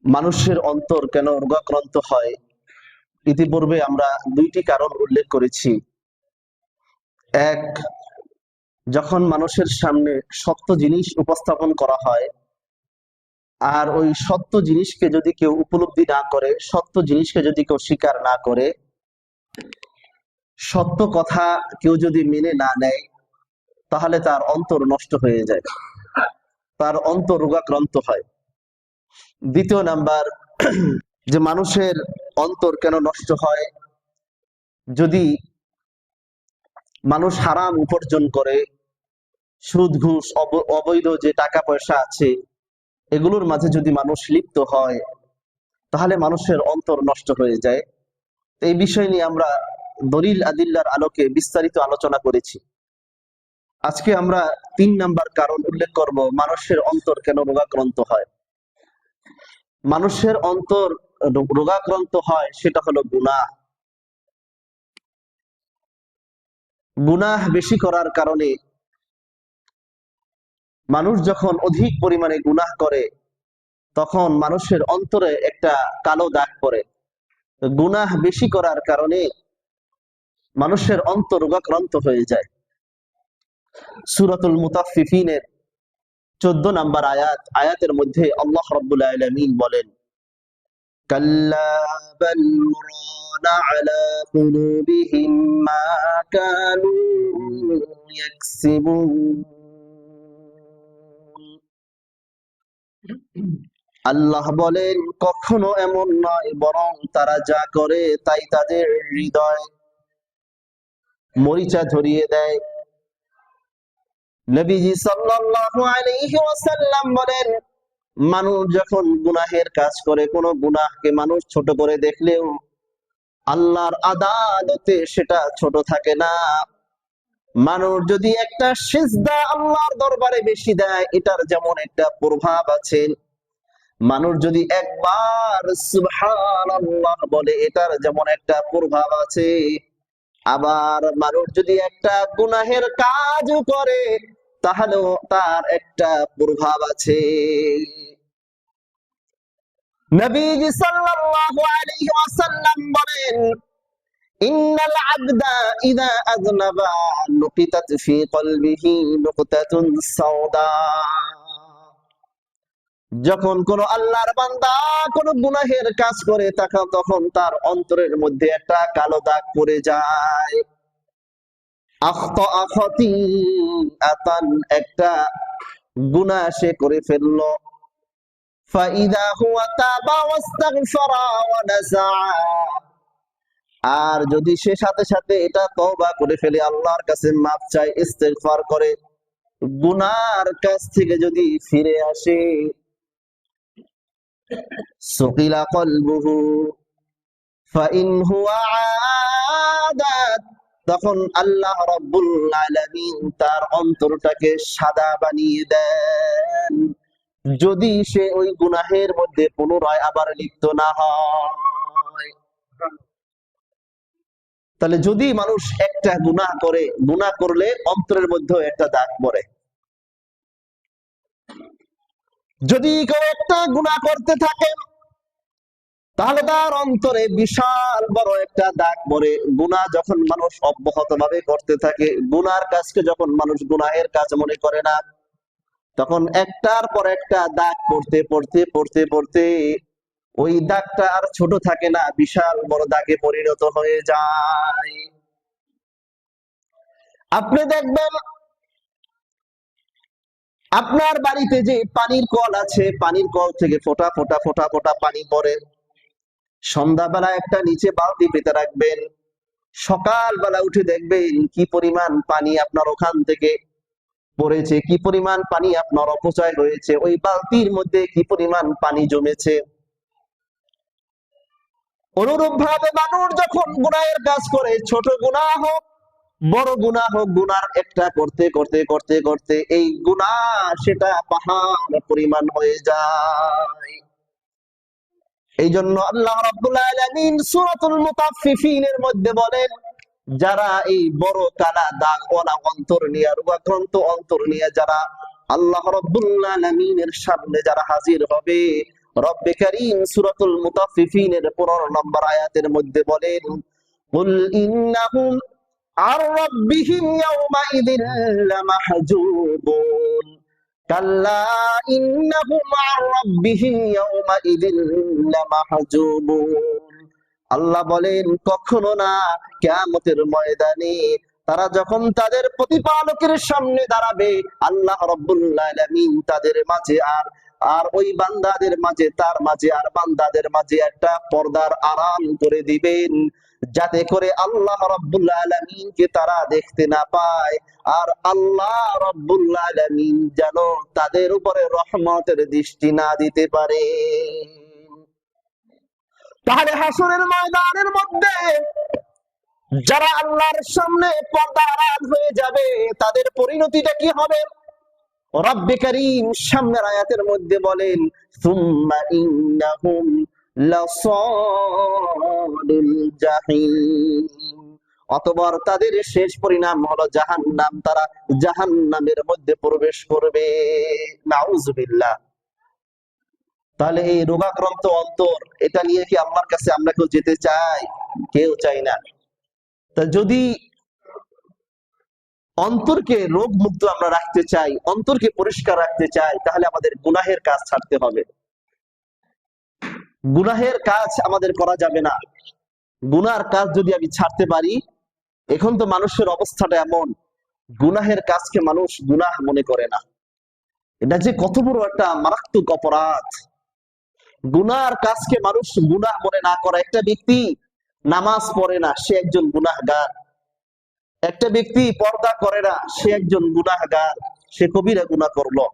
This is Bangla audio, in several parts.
মানুষের অন্তর কেন রোগাক্রান্ত হয়? ইতিপূর্বে আমরা দুইটি কারণ উল্লেখ করেছি। এক, যখন মানুষের সামনে সত্য জিনিস উপস্থাপন করা হয়, আর ওই সত্য জিনিসকে যদি কেউ উপলব্ধি না করে, সত্য জিনিসকে যদি কেউ স্বীকার না করে, সত্য কথা কেউ যদি মেনে না নেয়, তাহলে তার অন্তর নষ্ট হয়ে যায়, তার অন্তর রোগাক্রান্ত হয়। দ্বিতীয় নাম্বার, যে মানুষের অন্তর কেন নষ্ট হয়, যদি মানুষ হারাম উপার্জন করে, সুদ ঘুষ অবৈধ যে টাকা পয়সা আছে, এগুলোর মাঝে যদি মানুষ লিপ্ত হয়, তাহলে মানুষের অন্তর নষ্ট হয়ে যায়। এই বিষয় নিয়ে আমরা দলিল আদিল্লার আলোকে বিস্তারিত আলোচনা করেছি। আজকে আমরা 3 নাম্বার কারণ উল্লেখ করব, মানুষের অন্তর কেন রোগাক্রান্ত হয়। মানুষের অন্তর রোগাক্রান্ত হয়, সেটা হলো গুনাহ। গুনাহ বেশি করার কারণে মানুষ যখন অধিক পরিমাণে গুনাহ করে, তখন মানুষের অন্তরে একটা কালো দাগ পড়ে। গুনাহ বেশি করার কারণে মানুষের অন্তর রোগাক্রান্ত হয়ে যায়। সূরাতুল মুতাফফিফিনের 14 নাম্বার আয়াতের মধ্যে আল্লাহ রাব্বুল আলামিন বলেন, কাল্লা বাল রানা আলা কুলুবিহিম মা কানু ইয়াকসিবুন। আল্লাহ বলেন, কখনো এমন নয়, বরং তারা যা করে তাই তাদের হৃদয় মরিচা ধরিয়ে দেয়। নবীজি সাল্লাল্লাহু আলাইহি ওয়াসাল্লাম বলেন, মানুষ যখন গুনাহের কাজ করে, কোন গুনাহকে মানুষ ছোট করে দেখলেও আল্লাহর আদালতে সেটা ছোট থাকে না। মানুষ যদি একটা সিজদা আল্লাহর দরবারে বেশি দেয়, এটার যেমন একটা প্রভাব আছে। মানুষ যদি একবার সুবহানাল্লাহ বলে, এটার যেমন একটা প্রভাব আছে। আবার মানুষ যদি একটা গুনাহের কাজ করে, তাহলেও তার একটা প্রভাব আছে। নবীজি সাল্লাল্লাহু আলাইহি ওয়াসাল্লাম বলেন, ইন্নাল আবদা ইযা আযনাবা নুকিতাত ফি কলবিহি নুকতাতুন সাওদা। যখন কোন আল্লাহর বান্দা কোন গুনাহের কাজ করে, তখন তার অন্তরের মধ্যে একটা কালো দাগ পড়ে যায়। একটা গুনাহ সে করে ফেললো, ফাইদা হুয়া তাবা ওয়াস্তাগফারা ওয়া নাসা। আর যদি সে সাথে সাথে এটা তওবা করে ফেলে, আল্লাহর কাছে মাফ চায়, ইস্তেগফার করে, গুনার কাছ থেকে যদি ফিরে আসে, সুকিলা কলবুহু ফাইন হুয়া আদাত, তখন আল্লাহ রাব্বুল আলামিন তার অন্তরটাকে সাদা বানিয়ে দেন, যদি সে ওই গুনাহের মধ্যে পুনরায় আবার লিপ্ত না হয়। তাহলে যদি মানুষ একটা গুনাহ করে, গুনাহ করলে অন্তরের মধ্যে একটা দাগ পড়ে। যদি কেউ একটা গুনাহ করতে থাকে, তাহলে তার অন্তরে বিশাল বড় একটা দাগ পড়ে। গুনাহ যখন মানুষ অব্যাহতভাবে করতে থাকে, গুনার কাজকে যখন মানুষ গুনাহের কাজ মনে করে না, তখন একটার পর একটা দাগ পড়তে পড়তে পড়তে পড়তে ওই দাগটা আর ছোট থাকে না, বিশাল বড় দাগে পরিণত হয়ে যায়। আপনি দেখবেন, আপনার বাড়িতে যে পানির কল আছে, পানির কল থেকে ফোঁটা ফোঁটা ফোঁটা ফোঁটা পানি পড়ে। সন্ধ্যাবেলা একটা নিচে বালতি পেতে রাখবেন, সকালবেলা উঠে দেখবেন কি পরিমাণ পানি আপনার ওখান থেকে পড়েছে, কি পরিমাণ পানি আপনার অপচয় হয়েছে, ওই বালতির মধ্যে কি পরিমাণ পানি জমেছে। অনুরূপ ভাবে মানুষ যখন গুনাহের কাজ করে, ছোট গুনাহ হোক বড় গুনাহ হোক, গুনার একটা করতে করতে করতে করতে এই গুনাহ সেটা পাহাড় পরিমাণ হয়ে যায়। এই জন্য আল্লাহ রাব্বুল আলামিন সূরাতুল মুতাফফিফিনের মধ্যে বলেন, যারা এই বড় কালা দাগ ওয়ালা অন্তর নিয়ে, রোগাক্রান্ত অন্তর নিয়ে যারা আল্লাহ রাব্বুল আলামিনের সামনে যারা হাজির হবে, রব্বে কারীম সূরাতুল মুতাফফিফিনের 15 নম্বর আয়াতের মধ্যে বলেন, কুল ইন্নাহুম আর রাব্বিহিম ইয়াওমাইযিন লামাহজুবুন কাল্লা ইন্নাহুম আর রাব্বিহিম ইয়াওমাইযিন লামাহজুবুন। আল্লাহ বলেন, কখনো না, কিয়ামতের ময়দানে তারা যখন তাদের প্রতিপালকের সামনে দাঁড়াবে, আল্লাহ রাব্বুল আলামিন তাদের মাঝে আর ওই বান্দাদের মাঝে, তার মাঝে আর বান্দাদের মাঝে একটা পর্দার আড়াল করে দিবেন, যাতে করে আল্লাহ রাব্বুল আলামিনকে তারা দেখতে না পায়, আর আল্লাহ রাব্বুল আলামিন যেন তাদের উপরে রহমতের দৃষ্টি না দিতে পারে। তাহলে হাসরের ময়দানের মধ্যে যারা আল্লাহর সামনে পর্দা আড়াল হয়ে যাবে, তাদের পরিণতিটা কি হবে? রব্বে কারীম সামনের আয়াতের মধ্যে বলেন, সুম্মা ইন্নাহুম লাসালুল জাহিম, অতঃপর তাদের শেষ পরিণাম হলো জাহান্নাম, তারা জাহান্নামের মধ্যে প্রবেশ করবে। নাউজুবিল্লাহ। তাহলে এই রোগাক্রান্ত অন্তর, এটা নিয়ে কি আল্লাহর কাছে আমরা কেউ যেতে চাই? কেউ চাই না। তা যদি অন্তরকে রোগ মুক্ত আমরা রাখতে চাই, অন্তরকে পরিষ্কার রাখতে চাই, তাহলে আমাদের গুনাহের কাজ ছাড়তে হবে। গুনাহের কাজ আমাদের করা যাবে না। গুনার কাজ যদি আমি ছাড়তে পারি, এখন তো মানুষের অবস্থাটা এমন, গুনাহের কাজকে মানুষ গুনাহ মনে করে না। এটা যে কত বড় একটা মারাত্মক অপরাধ। গুনার কাজকে মানুষ গুনাহ মনে না করা। একটা ব্যক্তি নামাজ পড়ে না, সে একজন গুনাহগার। একটা ব্যক্তি পর্দা করে না, সে একজন গুনাহগার, সে কবিরা গুনাহ করলো।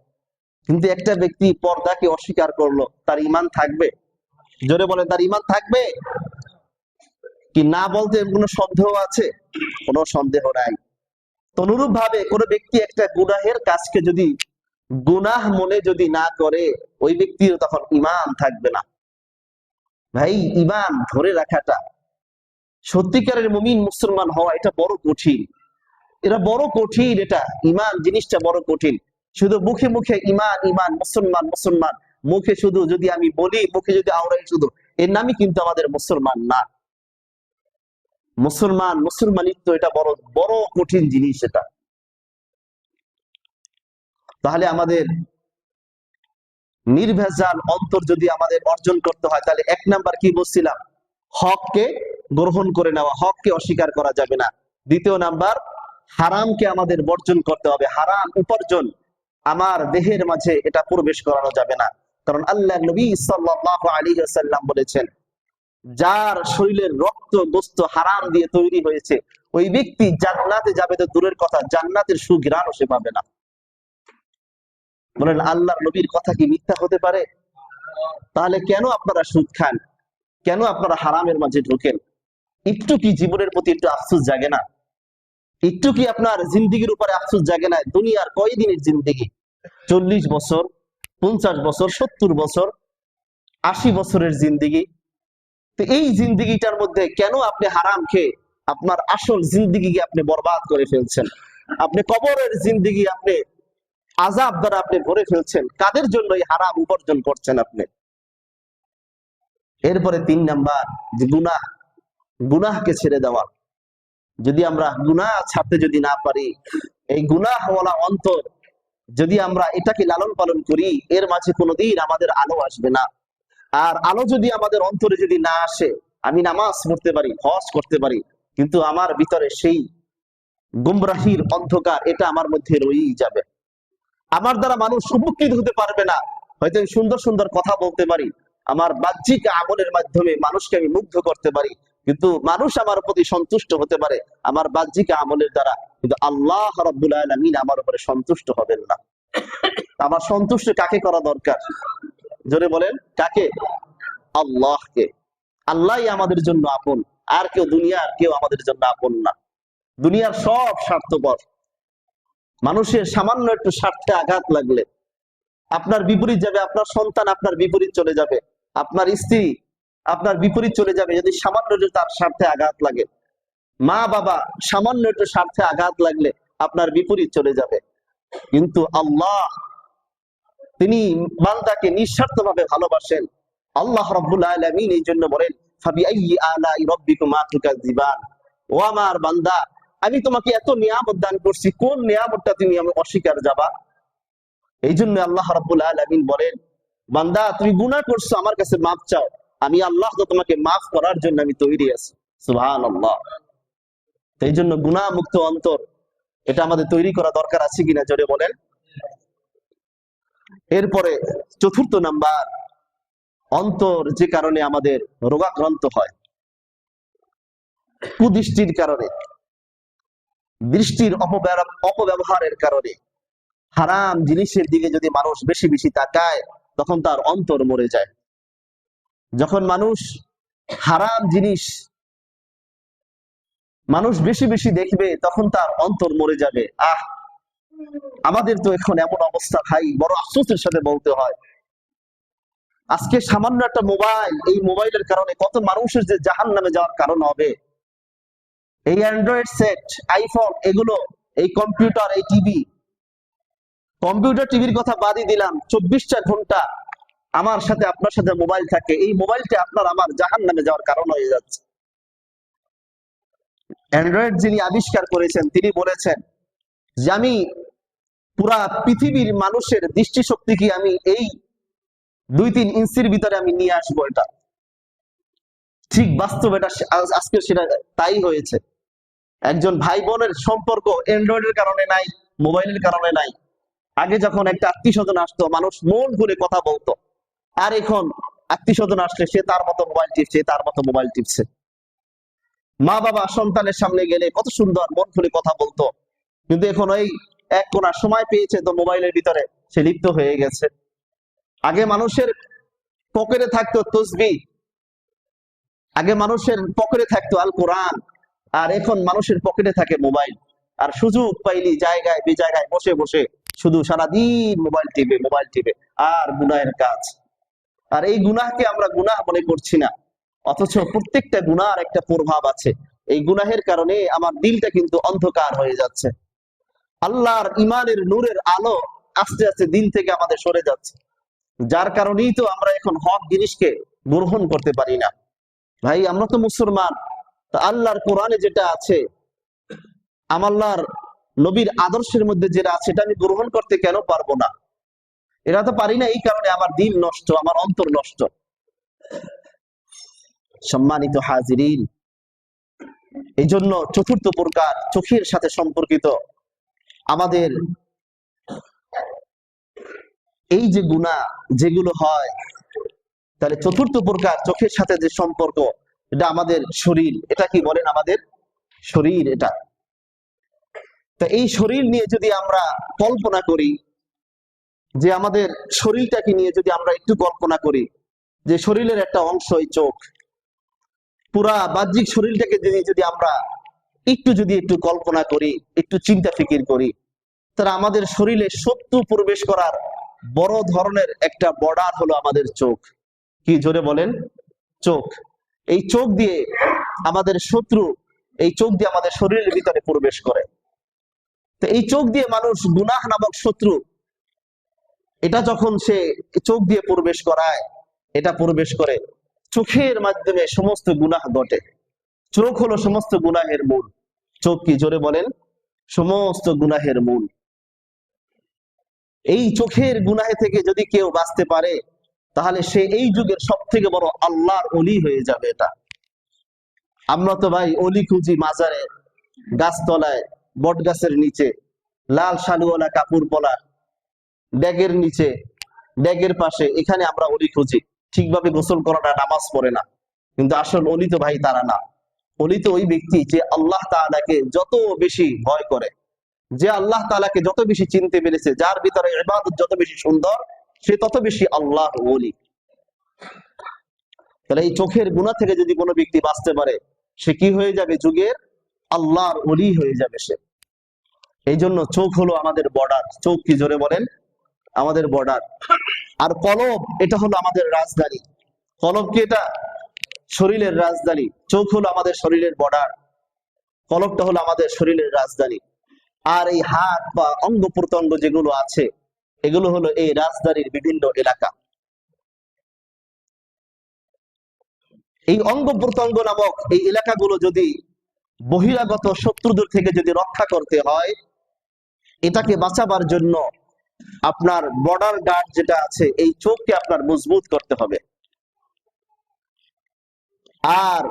কিন্তু একটা ব্যক্তি পর্দাকে অস্বীকার করলো, তার ঈমান থাকবে? জোরে বলে, তার ঈমান থাকবে কি না? বলতে কোনো সন্দেহ আছে? কোনো সন্দেহ নাই। তো অনুরূপ ভাবে কোন ব্যক্তি একটা গুনাহের কাজকে যদি গুনাহ মনে যদি না করে, ওই ব্যক্তির তখন ঈমান থাকবে না। ভাই, ঈমান ধরে রাখাটা, সত্যিকারের মুমিন মুসলমান হওয়া, এটা বড় কঠিন। এটা বড় কঠিন। এটা ঈমান জিনিসটা বড় কঠিন। শুধু মুখে মুখে ঈমান ঈমান, মুসলমান মুসলমান, মুখে শুধু যদি আমি বলি, মুখে যদি আওড়াই শুধু, এর নামই কিন্তু আমাদের মুসলমান না। মুসলমানিত্ব এটা বড় বড় কঠিন জিনিস এটা। তাহলে আমাদের নির্ভেজাল অন্তর যদি আমাদের অর্জন করতে হয়, তাহলে 1 নাম্বার কি বলছিলাম? হককে গ্রহণ করে নেওয়া, হককে অস্বীকার করা যাবে না। 2 নাম্বার, হারামকে আমাদের বর্জন করতে হবে। হারাম উপার্জন আমার দেহের মাঝে এটা প্রবেশ করানো যাবে না। কারণ আল্লাহ নবী সাল্লাল্লাহু আলাইহি ওয়াসাল্লাম বলেছেন, যার শরীরের রক্ত গোস্ত হারাম দিয়ে তৈরি হয়েছে, ওই ব্যক্তি জান্নাতে যাবে তো দূরের কথা, জান্নাতের সুঘ্রাণও সে পাবে না। বলেন, আল্লাহর নবীর কথা কি মিথ্যা হতে পারে? তাহলে কেন আপনারা সুদ খান? কেন আপনারা হারামের মাঝে ঢোকেন? একটু কি জীবনের প্রতি একটু আফসোস জাগে না? একটু কি আপনার জিন্দিগির উপরে আফসোস জাগে না? দুনিয়ার কয়দিনের জিন্দিগি? 40 বছর, 50 বছর, 70 বছর, 80 বছরের জিন্দিগি। তো এই জিন্দিগিটার মধ্যে কেন আপনি হারাম খেয়ে আপনার আসল জিন্দিগিকে আপনি বরবাদ করে ফেলছেন? আপনি কবরের জিন্দিগি আপনি আযাব দ্বারা আপনি ভরে ফেলছেন। কাদের জন্য এই হারাম উপার্জন করছেন আপনি? এরপরে 3 নাম্বার, যে গুনাহ, গুনাহকে ছেড়ে দেওয়া। যদি আমরা গুনাহ ছাড়তে যদি না পারি, এই গুনাহওয়ালা অন্তর যদি আমরা এটাকে লালন পালন করি, এর মাঝে কোনোদিন আমাদের আলো আসবে না। আর আলো যদি আমাদের অন্তরে যদি না আসে, আমি নামাজ পড়তে পারি, হজ করতে পারি, কিন্তু আমার ভিতরে সেই গুমরাহির অন্ধকার এটা আমার মধ্যে রয়েই যাবে। আমার দ্বারা মানুষ উপকৃত হতে পারবে না। হয়তো সুন্দর সুন্দর কথা বলতে পারি, আমার বাহ্যিক আমলের মাধ্যমে মানুষকে আমি মুগ্ধ করতে পারি, কিন্তু মানুষ আমার প্রতি সন্তুষ্ট হতে পারে আমার বাহ্যিক আমলের দ্বারা, কিন্তু আল্লাহ রাব্বুল আলামিন আমার উপরে সন্তুষ্ট হবেন না। আমার সন্তুষ্ট কাকে করা দরকার? জোরে বলেন, কাকে? আল্লাহকে। আল্লাহই আমাদের জন্য আপন, আর কেউ, দুনিয়ার কেউ আমাদের জন্য আপন না। দুনিয়ার সব স্বার্থপর। মানুষের সামান্য একটু স্বার্থে আঘাত লাগলে আপনার বিপরীত যাবে, আপনার সন্তান আপনার বিপরীত চলে যাবে, আপনার স্ত্রী আপনার বিপরীত চলে যাবে যদি সামান্য একটু তার স্বার্থে আঘাত লাগে। মা বাবা সামান্য একটু স্বার্থে আঘাত লাগলে আপনার বিপরীত চলে যাবে। কিন্তু আল্লাহ, তিনি বান্দাকে নিঃস্বার্থভাবে ভালোবাসেন। আল্লাহ রাব্বুল আলামিন এই জন্য বলেন, ফাবিআইয়ি আলাই রাব্বিকুমা তুকাযিবান, ও আমার বান্দা, আমি তোমাকে এত নিয়ামত দান করছি, কোন নিয়ামতটা তুমি আমি অস্বীকার যাবা? এই জন্য আল্লাহ রাব্বুল আলামিন বলেন, বান্দা তুমি গুনাহ করছো, আমার কাছে মাফ চাও, আমি আল্লাহ তো তোমাকে মাফ করার জন্য আমি তৈরি আছি। সুবহানাল্লাহ। তো এই জন্য গুনাহ মুক্ত অন্তর এটা আমাদের তৈরি করা দরকার আছে কিনা জোরে বলেন। এরপরে চতুর্থ নাম্বার, অন্তর যে কারণে আমাদের রোগাক্রান্ত হয়, কুদৃষ্টির কারণে, দৃষ্টির অপব্যবহারের কারণে, হারাম জিনিসের দিকে যদি মানুষ বেশি বেশি তাকায় তখন তার অন্তর মরে যায়। যখন মানুষ হারাম জিনিস মানুষ বেশি বেশি দেখবে তখন তার অন্তর মরে যাবে। আমাদের তো এখন এমন অবস্থা ভাই, বড় আফসোসের সাথে বলতে হয়, আজকে সামান্য একটা মোবাইল, এই মোবাইলের কারণে কত মানুষের যে জাহান্নামে যাওয়ার কারণ হবে। এই অ্যান্ড্রয়েড সেট, আইফোন, এগুলো, এই কম্পিউটার, এই টিভি, কম্পিউটার টিভির কথা বাদই দিলাম, 24টা ঘন্টা আমার সাথে আপনার সাথে মোবাইল থাকে, এই মোবাইলটা আপনার আমার জাহান্নামে যাওয়ার কারণ হয়ে যাচ্ছে। অ্যান্ড্রয়েড যিনি আবিষ্কার করেছেন তিনি বলেছেন যে আমি পুরা পৃথিবীর মানুষের দৃষ্টিশক্তিকে আমি এই 2-3 ইঞ্চির ভিতরে আমি নিয়ে আসবো। এটা ঠিক বাস্তব, এটা আজকে সেটা তাই হয়েছে। একজন ভাই বোনের সম্পর্ক অ্যান্ড্রয়েডের কারণে নাই, মোবাইলের কারণে নাই। আগে যখন একটা আত্মীয় স্বজন আসতো মানুষ মন করে কথা বলতো, আর এখন আত্মীয় স্বজন আসলে সে তার মতো মোবাইল টিপছে, তার মতো মোবাইল টিপছে। মা বাবা সন্তানের সামনে গেলে কত সুন্দর মন খুলে কথা বলতো, কিন্তু এখন ওই এক কোণা সময় পেয়েছে তো মোবাইলের ভিতরে সে লিপ্ত হয়ে গেছে। আগে মানুষের পকেটে থাকতো তসবিহ, আগে মানুষের পকেটে থাকতো আল কোরআন, আর এখন মানুষের পকেটে থাকে মোবাইল। আর সুযোগ পাইলি জায়গায় বেজায়গায় বসে বসে শুধু সারাদিন মোবাইল টিপে মোবাইল টিপে, আর গুনাহের কাজ। আর এই গুনাহকে আমরা গুনাহ মনে করছি না, অথচ প্রত্যেকটা গুনাহর একটা প্রভাব আছে। এই গুনাহের কারণে আমার দিলটা কিন্তু অন্ধকার হয়ে যাচ্ছে, আল্লাহর ইমানের নূরের আলো আস্তে আস্তে দিল থেকে আমাদের সরে যাচ্ছে, যার কারণেই তো আমরা এখন হক জিনিসকে গ্রহণ করতে পারি না। ভাই আমরা তো মুসলমান, তা আল্লাহর কোরআনে যেটা আছে, আল্লাহর নবীর আদর্শের মধ্যে যেটা আছে, এটা আমি গ্রহণ করতে কেন পারবো না? এটা তো পারি না, এই কারণে আমার দিল নষ্ট, আমার অন্তর নষ্ট। সম্মানিত হাজিরিন, এই জন্য চতুর্থ প্রকার চোখের সাথে সম্পর্কিত আমাদের এই যে গুনাহ যেগুলো হয়, তাহলে চতুর্থ প্রকার চোখের সাথে যে সম্পর্ক, এটা আমাদের শরীর। এটা কি বলেন? আমাদের শরীর এটা। তা এই শরীর নিয়ে যদি আমরা কল্পনা করি, যে আমাদের শরীরটাকে নিয়ে যদি আমরা একটু কল্পনা করি, যে শরীরের একটা অংশ এই চোখ, পুরা বাহ্যিক শরীরটাকে যদি আমরা একটু কল্পনা করি, একটু চিন্তা ফিকির করি, তাহলে আমাদের শরীরে শত্রু প্রবেশ করার বড় ধরনের একটা বর্ডার হলো আমাদের চোখ। কি জোরে বলেন? চোখ। এই চোখ দিয়ে আমাদের শত্রু, এই চোখ দিয়ে আমাদের শরীরের ভিতরে প্রবেশ করে। তো এই চোখ দিয়ে মানুষ গুনাহ নামক শত্রু, এটা যখন সে চোখ দিয়ে প্রবেশ করায়, এটা প্রবেশ করে চোখের মাধ্যমে সমস্ত গুনাহ ঘটে। চোখ হলো সমস্ত গুনাহের মূল। চোখ কি জোরে বলেন? সমস্ত গুনাহের মূল। এই চোখের গুনাহে থেকে যদি কেউ বাঁচতে পারে, তাহলে সে এই যুগের সব থেকে বড় আল্লাহর ওলি হয়ে যাবে। এটা আমরা তো ভাই অলি খুঁজি মাজারে, গাছতলায়, বট গাছের নিচে, লাল শালুওয়ালা কাপড় পরা, ড্যাগের নিচে, ড্যাগের পাশে, এখানে আমরা অলি খুঁজি। ঠিকভাবে গোসল করাটা, নামাজ পড়ে না। কিন্তু আসল অলি তো ভাই তারা না। অলি তো ওই ব্যক্তি যে আল্লাহ তাআলাকে যত বেশি ভয় করে, যে আল্লাহ তাআলাকে যত বেশি চিনতে পেরেছে, যার ভিতরে ইবাদত যত বেশি সুন্দর, সে তত বেশি আল্লাহর ওলি। তাহলে এই চোখের গুনাহ থেকে যদি কোনো ব্যক্তি বাঁচতে পারে, সে কি হয়ে যাবে? যুগের আল্লাহর ওলি হয়ে যাবে সে। এই জন্য চোখ হলো আমাদের বর্ডার। চোখ কি জোরে বলেন? আমাদের বর্ডার। আর কলব, এটা হলো আমাদের রাজধানী। কলব কি? এটা শরীরের রাজধানী। চোখ হলো আমাদের শরীরের বর্ডার, কলবটা হলো আমাদের শরীরের রাজধানী। আর এই হাত বা অঙ্গ প্রত্যঙ্গ যেগুলো আছে, এগুলো হলো এই রাজধানীর বিভিন্ন এলাকা। এই অঙ্গ প্রত্যঙ্গ নামক এই এলাকাগুলো যদি বহিরাগত শত্রুদের থেকে যদি রক্ষা করতে হয়, এটাকে বাঁচাবার জন্য আপনার বর্ডার গার্ড যেটা আছে, এই চোখকে আপনার মজবুত করতে হবে। আর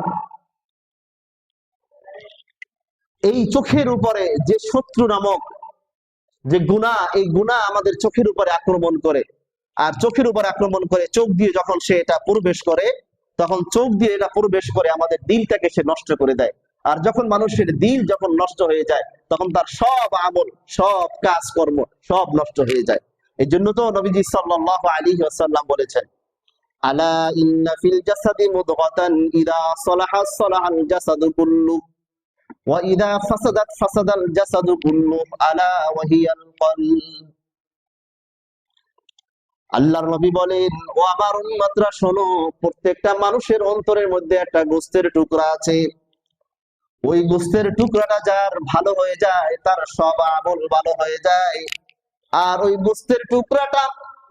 এই চোখের উপরে যে শত্রু নামক যে গুনাহ, এই গুনাহ আমাদের চোখের উপরে আক্রমণ করে, আর চোখের উপর আক্রমণ করে চোখ দিয়ে যখন সে এটা প্রবেশ করে, তখন চোখ দিয়ে এটা প্রবেশ করে আমাদের দিলটাকে সে নষ্ট করে দেয়। আর যখন মানুষের দিল যখন নষ্ট হয়ে যায়, তখন তার সব আমল, সব কাজকর্ম সব নষ্ট হয়ে যায়। এই জন্য তো নবীজি সাল্লাল্লাহু আলাইহি ওয়াসাল্লাম বলেছেন, আলা ইন্না ফিল জাসাদি মুদগাতান ইযা সালাহা সালাহাল জাসাদু কুল্লু ওয়া ইযা ফাসাদাত ফাসাদাল জাসাদু কুল্লু আলা ওয়া হিয়াল কলব। আল্লাহর নবী বলেন, ও আমার উম্মতরা শোনো, প্রত্যেকটা মানুষের অন্তরের মধ্যে একটা গোশতের টুকরা আছে। ওই গোশতের টুকরাটা যার ভালো হয়ে যায়, তার সব আমল ভালো হয়ে যায়। আর ওই গোশতের টুকরাটা,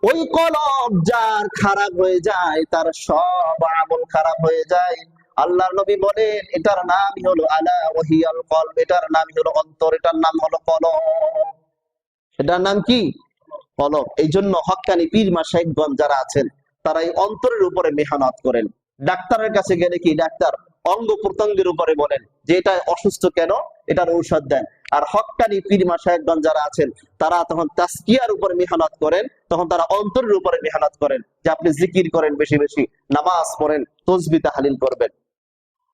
ওই কলব যার খারাপ হয়ে যায়, তার সব আমল খারাপ হয়ে যায়। আল্লাহর নবী বলেন, এটার নামই হলো আলা ওয়াহিয়াল কলব, এটার নামই হলো অন্তর, এটার নাম হলো কলব। এটার নাম কি? কলব। এই জন্য হক্কানি পীর মাশায়েখগণ যারা আছেন, তারা এই অন্তরের উপরে মেহনত করেন। ডাক্তারের কাছে গেলে কি ডাক্তার অঙ্গ প্রত্যঙ্গের উপরে বলেন যে এটা অসুস্থ কেন, এটার ঔষধ দেন। আর হক্কানি পীর মাশায়েখগণ যারা আছেন, তারা তখন তাসকিয়ার উপরে মেহনত করেন, তখন তারা অন্তরের উপরে মেহনত করেন যে আপনি জিকির করেন, বেশি বেশি নামাজ পড়েন, তাসবিহ তাহলিল করবেন।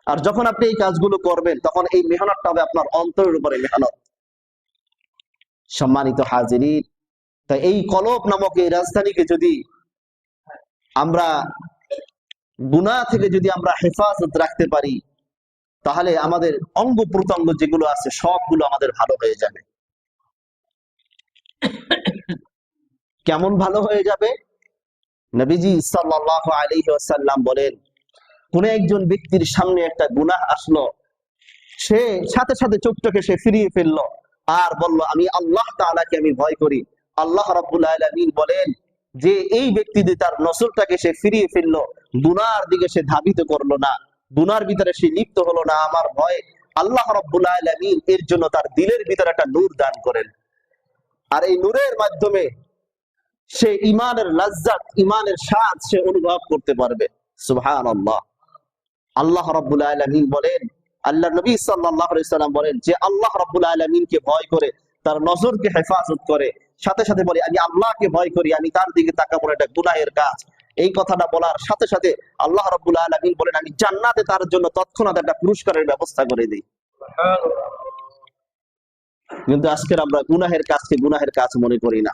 আর যখন আপনি এই কাজগুলো করবেন, তখন এই মেহনতটা হবে আপনার অন্তরের উপরে মেহনত। সম্মানিত হাজিরিন, তাই এই কলব নামক এই রাজধানীকে যদি আমরা গুনাহ থেকে যদি আমরা হেফাজত রাখতে পারি, তাহলে আমাদের অঙ্গ প্রত্যঙ্গ যেগুলো আছে সবগুলো আমাদের ভালো হয়ে যাবে। কেমন ভালো হয়ে যাবে? নবীজি সাল্লাল্লাহু আলাইহি ওয়াসাল্লাম বলেন, কোন একজন ব্যক্তির সামনে একটা গুনাহ আসলো, সে সাথে সাথে চোখটাকে সে ফিরিয়ে ফেললো আর বলল, আমি আল্লাহ তাআলাকে আমি ভয় করি। আল্লাহ রাব্বুল আলামিন বলেন যে এই ব্যক্তি যে তার নজরটাকে সে ফিরিয়ে ফেললো, গুনার দিকে সে ধাবিত করলো না, গুনার ভিতরে সে লিপ্ত হলো না, আমার ভয়, আল্লাহ রাব্বুল আলামিন এর জন্য তার দিলের ভিতরে একটা নূর দান করেন। আর এই নূরের মাধ্যমে সে ঈমানের লাজ্জাত, ঈমানের স্বাদ সে অনুভব করতে পারবে। সুবহানাল্লাহ। আল্লাহ রাব্বুল আলামিন বলেন, আল্লাহ নবী সাল্লাল্লাহু আলাইহি সাল্লাম বলেন যে আল্লাহ রাব্বুল আলামিনকে ভয় করে, তার নজরকে হেফাজত করে, সাথে সাথে বলে আমি আল্লাহকে ভয় করি, আমি তার দিকে তাকাবো না, এটা গুনাহের কাজ। এই কথাটা বলার সাথে সাথে আল্লাহ রাব্বুল আলামিন বলেন, আমি জান্নাতে তার জন্য তৎক্ষণাৎ একটা পুরস্কারের ব্যবস্থা করে দিই। কিন্তু আজকের আমরা গুনাহের কাজকে গুনাহের কাজ মনে করি না।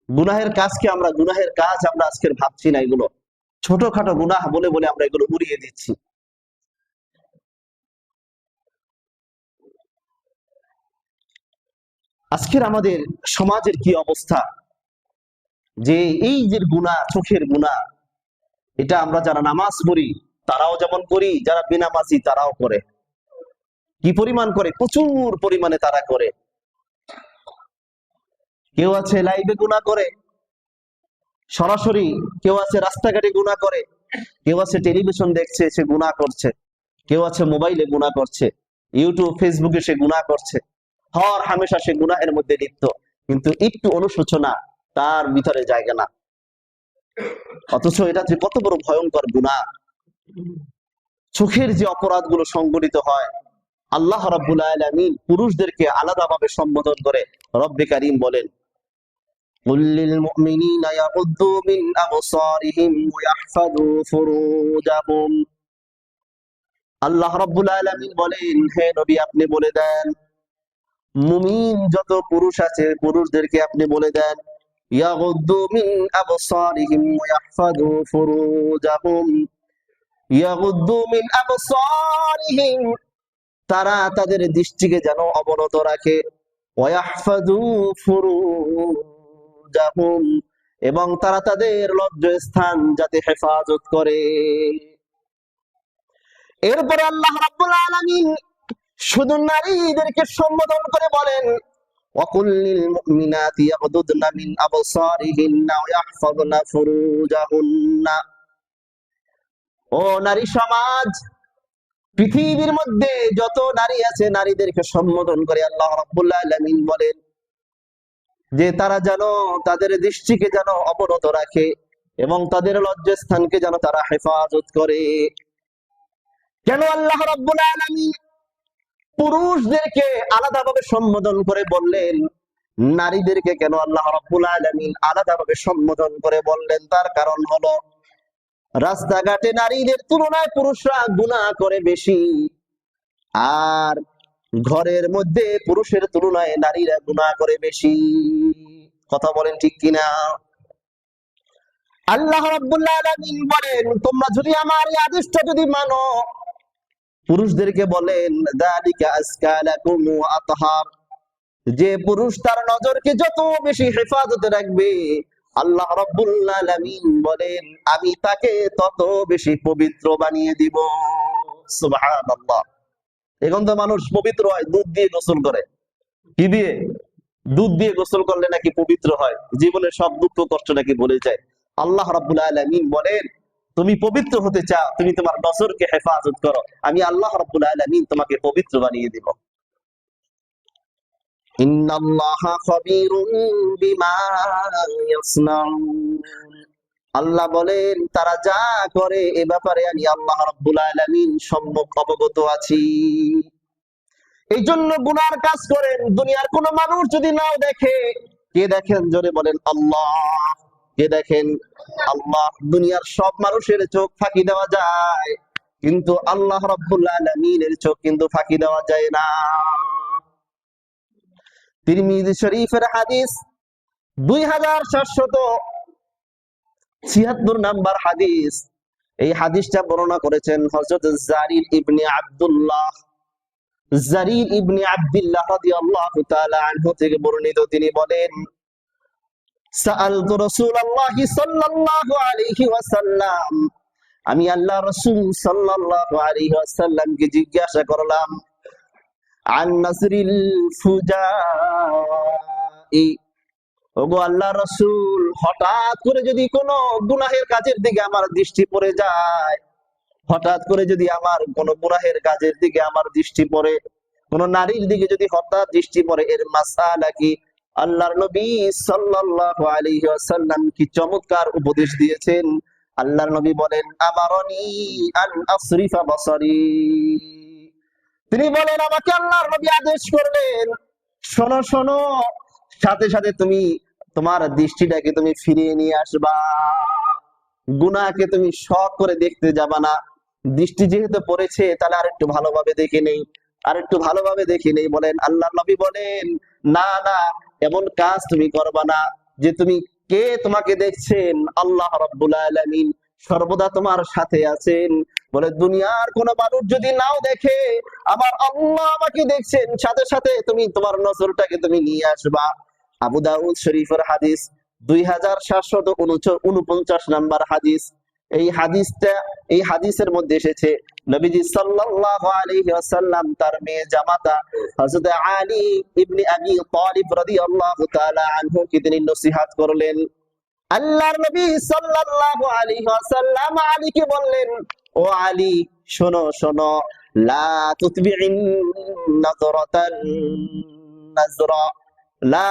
গুনাহের কাজকে আমরা গুনাহের কাজ আমরা আজকের ভাবছি না। এগুলো ছোটখাটো গুনাহ বলে বলে আমরা এগুলো উড়িয়ে দিচ্ছি। আজকের আমাদের সমাজের কি অবস্থা, যে এই যে গুনাহ, চোখের গুনাহ, এটা আমরা যারা নামাজ পড়ি তারাও যেমন করি, যারা বেনামাজি তারাও করে। কি পরিমাণ করে? প্রচুর পরিমাণে তারা করে। কেউ আছে লাইভে গুনাহ করে সরাসরি, কেউ আছে রাস্তাঘাটে গুনাহ করে, কেউ আছে টেলিভিশন দেখছে সে গুনাহ করছে, কেউ আছে মোবাইলে গুনাহ করছে, ইউটিউব ফেসবুকে সে গুনাহ করছে, হর হামেশা সে গুনাহের মধ্যে লিপ্ত, কিন্তু একটু অনুশোচনা তার ভিতরে জায়গা না। অথচ এটা যে কত বড় ভয়ঙ্কর গুনাহ। চোখের যে অপরাধগুলো সংঘটিত হয়, আল্লাহ রাব্বুল আলামিন পুরুষদেরকে আলাদাভাবে সম্বোধন করে রব্বে কারীম বলেন, কুল লিল মুমিনিনা ইয়াগুদ্দু মিন আবসারিহিম ওয়া ইয়াহফাযু ফুরুজাহুম। আল্লাহ রাব্বুল আলামিন বলেন, হে নবী আপনি বলে দেন, মুমিন যত পুরুষ আছে পুরুষদেরকে আপনি বলে দেন, ইয়াগুদ্দু মিন আবসারিহিম ওয়া ইয়াহফাযু ফুরুজাহুম। ইয়াগুদ্দু মিন আবসারিহিম, তারা তাদের দৃষ্টিকে যেন অবনত রাখে, ওয়া ইয়াহফাযু ফুরুজাহুম, এবং তারা তাদের লজ্জাস্থান যাতে হেফাজত করে। এরপরে আল্লাহ রাব্বুল আলামিন শুধু নারীদেরকে সম্বোধন করে বলেন, ওয়াকুল লিল মুমিনাতি ইয়াগদুদনা মিন আবসারিহিন্না ওয়া ইয়াহফাযনা ফুরুজাহুন্না। ও নারী সমাজ, পৃথিবীর মধ্যে যত নারী আছে নারীদেরকে সম্বোধন করে আল্লাহ রাব্বুল আলামিন বলেন যে তারা যেন তাদের দৃষ্টিকে যেন অবনত রাখে এবং তাদের লজ্জাস্থানকে যেন তারা হেফাজত করে। কেন আল্লাহ রাব্বুল আলামিন পুরুষদেরকে আলাদাভাবে সম্বোধন করে বললেন, নারীদেরকে কেন আল্লাহ রাব্বুল আলামিন আলাদাভাবে সম্বোধন করে বললেন? তার কারণ হলো রাস্তাঘাটে নারীদের তুলনায় পুরুষরা গুনাহ করে বেশি, আর ঘরের মধ্যে পুরুষের তুলনায় নারীরা গুনাহ করে বেশি। কথা বলেন ঠিক কিনা? আল্লাহ রাব্বুল আলামিন বলেন, তোমরা যদি আমার এই আদেশটা যদি মানো, পুরুষদেরকে বলেন যালিকা আজকা লাকুম ওয়া আতহার, যে পুরুষ তার নজরকে যত বেশি হেফাজতে রাখবে, আল্লাহ রাব্বুল আলামিন বলেন আমি তাকে তত বেশি পবিত্র বানিয়ে দিব। সুবহানাল্লাহ। এখন তো মানুষ পবিত্র হয় দুধ দিয়ে গোসল করে। কি দিয়ে? দুধ দিয়ে গোসল করলে নাকি পবিত্র হয়, জীবনের সব দুঃখ কষ্ট নাকি ভুলে যায়। আল্লাহ রাব্বুল আলামিন বলেন তুমি পবিত্র হতে চাও, তুমি তোমার নজরকে হেফাজত করো, আমি আল্লাহ রাব্বুল আলামিন তোমাকে পবিত্র বানিয়ে দিব। ইন্নাল্লাহা খাবীরুম বিমা ইয়াসনাউন, আল্লাহ বলেন তারা যা করে এ ব্যাপারে আমি আল্লাহ রাব্বুল আলামিন সম্যক অবগত আছি। এই জন্য গুনার কাজ করেন, দুনিয়ার কোন মানুষ যদি নাও দেখে, কে দেখেন? জোরে বলেন আল্লাহ। কে দেখেন? আল্লাহ। দুনিয়ার সব মানুষের চোখ ফাঁকি দেওয়া যায়, কিন্তু আল্লাহ রাব্বুল আলামিনের চোখ কিন্তু ফাঁকি দেওয়া যায় না। তিরমিজি শরীফের হাদিস 2776 নাম্বার হাদিস। এই হাদিসটা বর্ণনা করেছেন হযরত জারির ইবনে আব্দুল্লাহ। জারির ইবনে আব্দুল্লাহ রাদিয়াল্লাহু তাআলা আনহু থেকে বর্ণিত, তিনি বলেন সাআলতু রাসূলুল্লাহি সাল্লাল্লাহু আলাইহি ওয়াসাল্লাম, আমি আল্লাহ রাসূল সাল্লাল্লাহু আলাইহি ওয়াসাল্লামকে জিজ্ঞাসা করলাম আন নাসরিল ফুজাই, ওগো আল্লাহ রাসূল, হঠাৎ করে যদি কোনো গুনাহের কাজের দিকে আমার দৃষ্টি পড়ে যায়, হঠাৎ করে যদি আমার কোনো গুনাহের কাজের দিকে আমার দৃষ্টি পড়ে, কোন নারীর দিকে যদি হঠাৎ দৃষ্টি পড়ে, এর মাসআলা কি? আল্লাহর নবী সাল্লাল্লাহু আলাইহি ওয়াসাল্লাম কি চমৎকার উপদেশ দিয়েছেন। আল্লাহর নবী বলেন আমারনি আন আসরিফা বাসারি, তিনি বলেন আমাকে আল্লাহর নবী আদেশ করলেন, শোনো শোনো, সাথে সাথে তুমি তোমার দৃষ্টিটাকে তুমি ফিরিয়ে নিয়ে আসবা, গুনাহকে তুমি শখ করে দেখতে যাবা না। দৃষ্টি যেহেতু পড়েছে তাহলে আরেকটু ভালোভাবে দেখে নেই, আরেকটু ভালোভাবে দেখে নেই। বলেন আল্লাহর নবী বলেন না না, এমন কাজ তুমি করবা না যে তুমি, কে তোমাকে দেখছেন? আল্লাহ রাব্বুল আলামিন সর্বদা তোমার সাথে আছেন। বলে দুনিয়ার কোন মানুষ যদি নাও দেখে, আমার আল্লাহ আমাকে দেখছেন, সাথে সাথে তুমি তোমার নজরটাকে তুমি নিয়ে আসবা। আবু দাউদ শরীফের হাদিস 2749 নাম্বার হাদিস। এই হাদিসের মধ্যে এসেছে নবীজি সাল্লাল্লাহু আলাইহি ওয়াসাল্লাম তার মেয়ে জামাতা হযরত আলী ইবনে আবি তালিব রাদিয়াল্লাহু তাআলা আনহু কে তিনি নসিহত করলেন। আল্লাহর নবী সাল্লাল্লাহু আলাইহি ওয়াসাল্লাম আলীকে বললেন, ও আলী শোনো শোনো, লা তুতবিইন নাযরাতান নাযরা, লা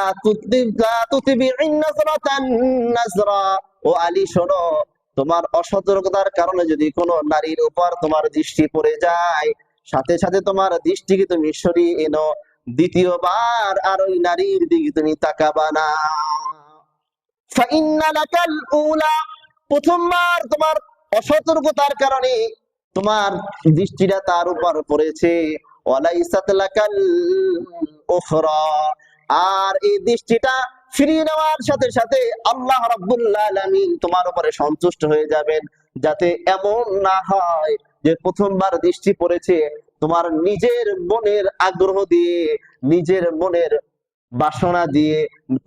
তুতবিইন নাযরাতান নাযরা, ও আলী শোনো, তোমার অসতর্কতার কারণে যদি কোনো নারীর উপর তোমার দৃষ্টি পড়ে যায়, সাথে সাথে তোমার দৃষ্টিকে তুমি সরিয়ে এনো, দ্বিতীয়বার আর ওই নারীর দিকে তুমি তাকাবা না। ফাইন্না লাকাল উলা, প্রথমবার তোমার অসতর্কতার কারণে তোমার দৃষ্টিটা তার উপর পড়েছে, ওয়ালাইসাত লাকাল উখরা, আর এই দৃষ্টিটা ফিরিয়ে নেওয়ার সাথে সাথে আল্লাহ রাব্বুল আলামিন তোমার উপরে সন্তুষ্ট হয়ে যাবেন। যাতে এমন না হয় যে প্রথমবার দৃষ্টি পড়েছে, তোমার নিজের মনের আগ্রহ দিয়ে, নিজের মনের বাসনা দিয়ে,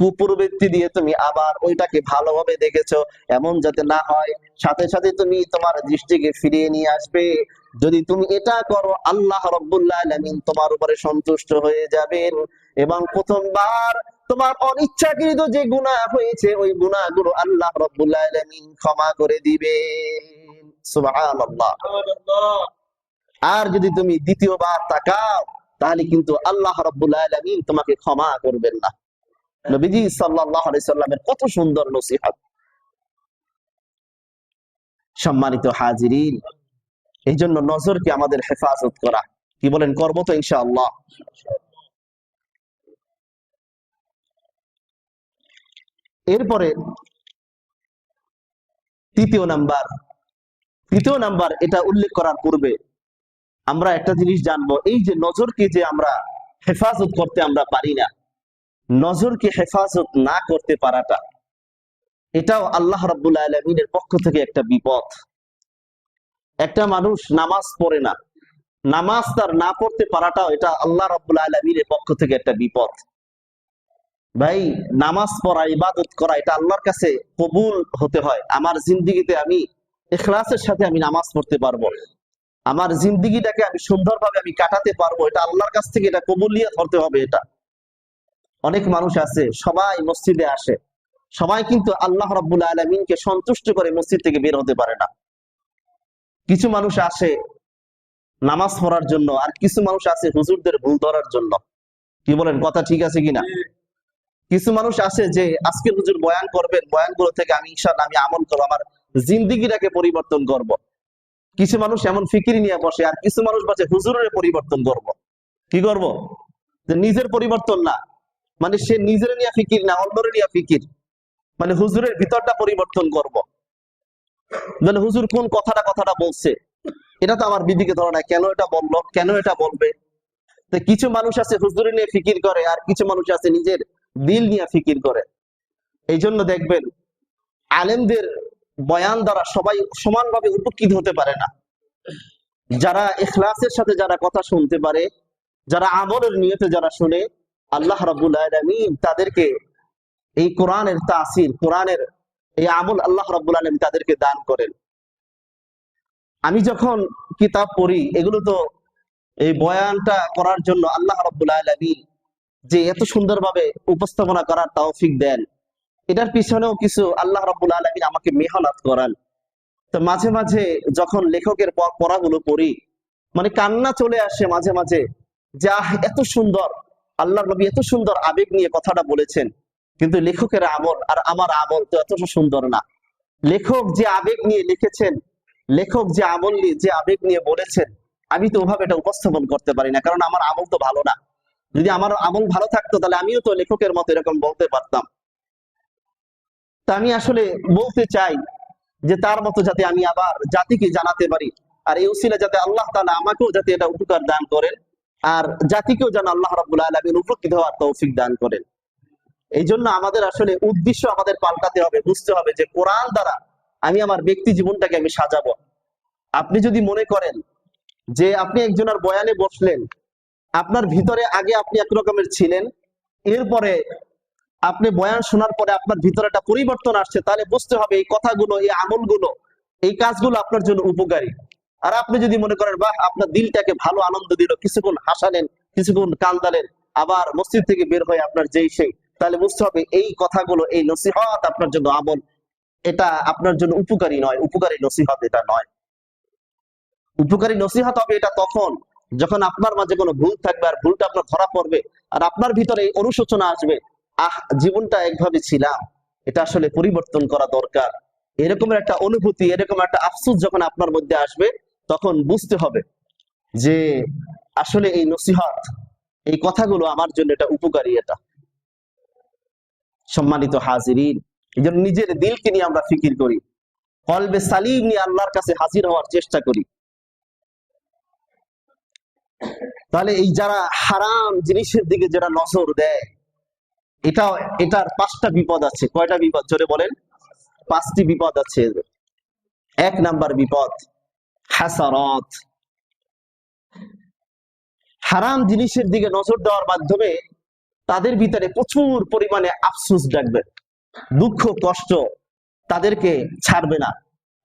কুপ্রবৃত্তি দিয়ে তুমি আবার ওইটাকে ভালোভাবে দেখেছো, এমন যাতে না হয়। সাথে সাথে তুমি তোমার দৃষ্টিকে ফিরিয়ে নিয়ে আসবে। যদি তুমি এটা করো, আল্লাহ রাব্বুল আলামিন তোমার উপরে সন্তুষ্ট হয়ে যাবেন এবং প্রথমবার তোমার অনিচ্ছাকৃত যে গুনাহ হয়েছে ওই গুনাহগুলো আল্লাহ রাব্বুল আলামিন ক্ষমা করে দিবেন। সুবহানাল্লাহ। আর যদি তুমি দ্বিতীয়বার তাকাও তাহলে কিন্তু আল্লাহ রাব্বুল আলামিন তোমাকে ক্ষমা করবেন না। নবীজি সাল্লাল্লাহু আলাইহি সাল্লামের কত সুন্দর নসিহত। সম্মানিত হাজিরিন, এই জন্য নজরকে আমাদের হেফাজত করা, কি বলেন, করবো তো ইনশাআল্লাহ। এরপরে তৃতীয় নাম্বার, এটা উল্লেখ করার পূর্বে আমরা একটা জিনিস জানবো, এই যে নজরকে যে আমরা হেফাজত করতে আমরা পারি না, নজরকে হেফাজত না করতে পারাটা, এটাও আল্লাহ রাব্বুল আলামিনের পক্ষ থেকে একটা বিপদ। একটা মানুষ নামাজ পড়ে না, নামাজ তার না পড়তে পারাটাও এটা আল্লাহ রাব্বুল আলামিনের পক্ষ থেকে একটা বিপদ। ভাই, নামাজ পড়া, ইবাদত করা, এটা আল্লাহর কাছে কবুল হতে হয়। আমার জিন্দেগিতে আমি ইখলাসের সাথে আমি নামাজ পড়তে পারবো, আমার জিন্দেগিটাকে আমি সুন্দরভাবে আমি কাটাতে পারবো, এটা আল্লাহর কাছ থেকে এটা কবুলিয়ত হতে হবে। এটা অনেক মানুষ আছে, সবাই মসজিদে আসে, সবাই কিন্তু আল্লাহ রাব্বুল আলামিনকে সন্তুষ্ট করে মসজিদ থেকে বের হতে পারে না। কিছু মানুষ আসে নামাজ পড়ার জন্য, আর কিছু মানুষ আছে হুজুরদের ভুল ধরার জন্য। কি বলেন, কথা ঠিক আছে কিনা? কিছু মানুষ আছে যে আজকে হুজুর বয়ান করবেন, বয়ানগুলো থেকে আমি ইনশাআল্লাহ আমি আমল করবো, আমার জিন্দেগিটাকে পরিবর্তন করব। কিছু মানুষ এমন ফিকির নিয়ে বসে, আর কিছু মানুষ বসে হুজুরের পরিবর্তন করব। কি করব? যে নিজের পরিবর্তন না, মানে সে নিজের নিয়ে ফিকির না, অন্যের নিয়ে ফিকির, মানে হুজুরের ভিতরটা পরিবর্তন করব। মানে হুজুর কোন কথাটা বলছে, এটা তো আমার বিদিকে ধরে না, কেন এটা বললো, কেন এটা বলবে। তো কিছু মানুষ আছে হুজুরের নিয়ে ফিকির করে, আর কিছু মানুষ আছে নিজের দিল নিয়ে ফিকির করে। এই জন্য দেখবেন আলেমদের বয়ান দ্বারা সবাই সমানভাবে উপকৃত হতে পারে না। যারা ইখলাসের সাথে যারা কথা শুনতে পারে, যারা আমলের নিয়তে যারা শুনে, আল্লাহ রাব্বুল আলামিন তাদেরকে এই কোরআনের তাসির, কোরআনের এই আমল আল্লাহ রাব্বুল আলামিন তাদেরকে দান করেন। আমি যখন কিতাব পড়ি, এগুলো তো এই বয়ানটা করার জন্য আল্লাহ রাব্বুল আলামিন যে এত সুন্দরভাবে উপস্থাপনা করার তৌফিক দেন, এটার পিছনেও কিছু আল্লাহ রাব্বুল আলামিন আমাকে মেহনত করান। তো মাঝে মাঝে যখন লেখকের পড়াগুলো পড়ি, মানে কান্না চলে আসে মাঝে মাঝে, যে এত সুন্দর, আল্লাহর নবী এত সুন্দর আবেগ নিয়ে কথাটা বলেছেন, কিন্তু লেখকের আমল আর আমার আমল তো এতটা সুন্দর না। লেখক যে আবেগ নিয়ে লিখেছেন, লেখক যে আমল নিয়ে, যে আবেগ নিয়ে বলেছেন, আমি তো ওভাবে এটা উপস্থাপন করতে পারি না, কারণ আমার আমল তো ভালো না। যদি আমার আমল ভালো থাকতো তাহলে আমিও তো লেখকের মতো এরকম বলতে পারতাম। তা আমি আসলে বলতে চাই যে তার মতো যাতে আমি আবার জাতিকে জানাতে পারি, আর এই উসিলা যাতে আল্লাহ তাআলা আমাকেও যাতে এটা উপকার দান করেন, আর জাতিকেও যেন আল্লাহ রাব্বুল আলামিন উপকৃত হওয়ার তৌফিক দান করেন। এই জন্য আমাদের আসলে উদ্দেশ্য আমাদের পাল্টাতে হবে, বুঝতে হবে যে কোরআন দ্বারা আমি আমার ব্যক্তি জীবনটাকে আমি সাজাবো। আপনি যদি মনে করেন যে আপনি একজনের বয়ানে বসলেন, আপনার ভিতরে আগে আপনি একরকমের ছিলেন, এরপরে আপনি বয়ান শোনার পরে আপনার ভিতরে একটা পরিবর্তন আসছে, তাহলে বুঝতে হবে এই কথাগুলো, এই আমলগুলো, এই কাজগুলো আপনার জন্য উপকারী। আর আপনি যদি মনে করেন বাহ, আপনার দিলটাকে ভালো আনন্দ দিল, কিছুক্ষণ হাসালেন, কিছুক্ষণ কান্দালেন, আবার মসজিদ থেকে বের হয়ে আপনার যেই সেই, তাহলে বুঝতে হবে এই কথাগুলো, এই নসিহত আপনার জন্য আমল, এটা আপনার জন্য উপকারী নয়, উপকারী নসিহত এটা নয়। উপকারী নসিহত হবে এটা তখন যখন আপনার মাঝে কোনো ভুল থাকবে, আর ভুলটা আপনার ধরা পড়বে, আর আপনার ভিতরে এই অনুশোচনা আসবে, জীবনটা একভাবে ছিলাম, এটা আসলে পরিবর্তন করা দরকার। এরকমের একটা অনুভূতি, এরকম একটা আফসোস যখন আপনার মধ্যে আসবে, তখন বুঝতে হবে যে আসলে এই নসিহত, এই কথাগুলো আমার জন্য এটা উপকারী। এটা সম্মানিত হাজিরিন, এই জন্য নিজের দিলকে নিয়ে আমরা ফিকির করি, কলবে সালিম নিয়ে আল্লাহর কাছে হাজির হওয়ার চেষ্টা করি। তাহলে এই যারা হারাম জিনিসের দিকে যারা নজর দেয়, এটার 5টা বিপদ আছে। কয়টা বিপদ জোরে বলেন? 5টি বিপদ আছে। 1 নাম্বার বিপদ হাসারাত। হারাম জিনিসের দিকে নজর দেওয়ার মাধ্যমে তাদের ভিতরে প্রচুর পরিমাণে আফসোস ডাকবে, দুঃখ কষ্ট তাদেরকে ছাড়বে না।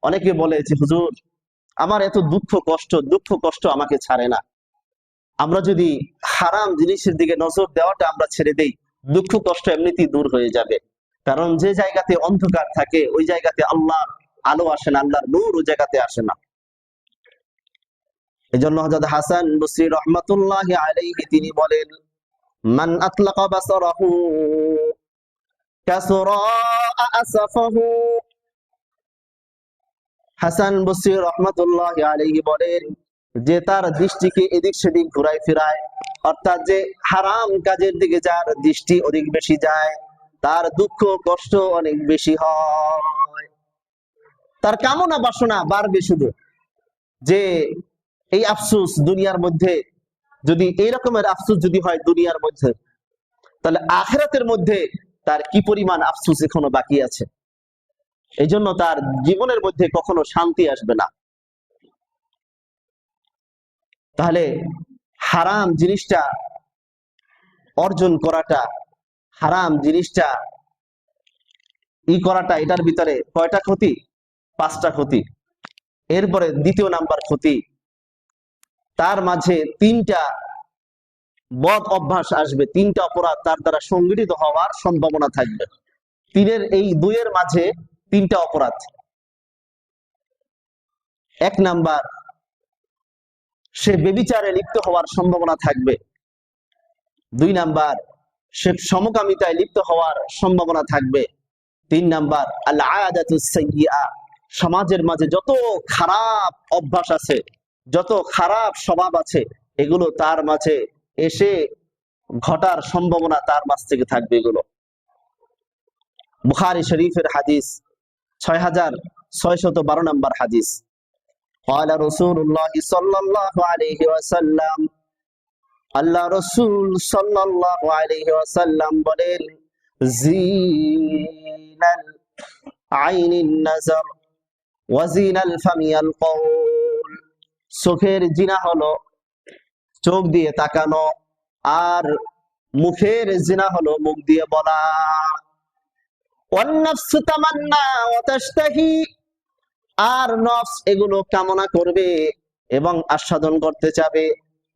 অনেকে বলে যে হুজুর আমার এত দুঃখ কষ্ট আমাকে ছাড়ে না। আমরা যদি হারাম জিনিসের দিকে নজর দেওয়াটা আমরা ছেড়ে দেই, দুঃখ কষ্ট এমনিতেই দূর হয়ে যাবে। কারণ যে জায়গাতে অন্ধকার থাকে, ওই জায়গাতে আল্লাহ আলো আসে না, আল্লাহর নূর ওই জায়গাতে আসে না। এজন্য হযরত হাসান বসরি রাহমাতুল্লাহি আলাইহি তিনি বলেন, মান আতলাকা বাসারাহু কাসরা আসফাহু। হাসান বসরি রাহমাতুল্লাহি আলাইহি বলেন, যে তার দৃষ্টিকে এদিক সেদিক ঘুরায় ফিরায়, অর্থাৎ যে হারাম কাজের দিকে যার দৃষ্টি অধিক বেশি যায়, তার দুঃখ কষ্ট অনেক বেশি হয়, তার কামনা বাসনা বাড়বে শুধু। যে এই আফসোস দুনিয়ার মধ্যে, যদি এই রকমের আফসোস যদি হয় দুনিয়ার মধ্যে, তাহলে আখিরাতের মধ্যে তার কি পরিমাণ আফসোস এখনো বাকি আছে। এই জন্য তার জীবনের মধ্যে কখনো শান্তি আসবে না। তাহলে হারাম জিনিসটা অর্জন করাটা, হারাম জিনিসটা করাটা, এটার ভিতরে কয়টা ক্ষতি? 5টা ক্ষতি। এরপরে দ্বিতীয় নাম্বার ক্ষতি, তার মাঝে 3টা বদ অভ্যাস আসবে, 3টা অপরাধ তার দ্বারা সংগঠিত হওয়ার সম্ভাবনা থাকবে। 2-এর মাঝে 3টা অপরাধ। 1 নাম্বার, সে ব্যভিচারে লিপ্ত হওয়ার সম্ভাবনা থাকবে। 2 নাম্বার, সে সমকামিতায় লিপ্ত হওয়ার সম্ভাবনা থাকবে। 3 নাম্বার, আল আয়াদাতুস সাইয়্যিআ, সমাজের মাঝে যত খারাপ অভ্যাস আছে, যত খারাপ স্বভাব আছে, এগুলো তার মাঝে এসে ঘটার সম্ভাবনা তার মাঝ থেকে থাকবে। এগুলো বুখারী শরীফের হাদিস, 6612 নম্বর হাদিস। قال رسول الله صلى الله عليه وسلم, আল্লাহ রাসূল সাল্লাল্লাহু আলাইহি ওয়াসাল্লাম বলেন, জিনাল আইনিন নাজার ওয়া জিনাল ফামিয়াল কওল, চোখের জিনা হলো চোখ দিয়ে তাকানো, আর মুখের জিনা হলো মুখ দিয়ে বলা। ওয়ান নাফসু তামান্না ওয়া তাশতাহি, আর নফস এগুলো কামনা করবে এবং আস্বাদন করতে চাবে।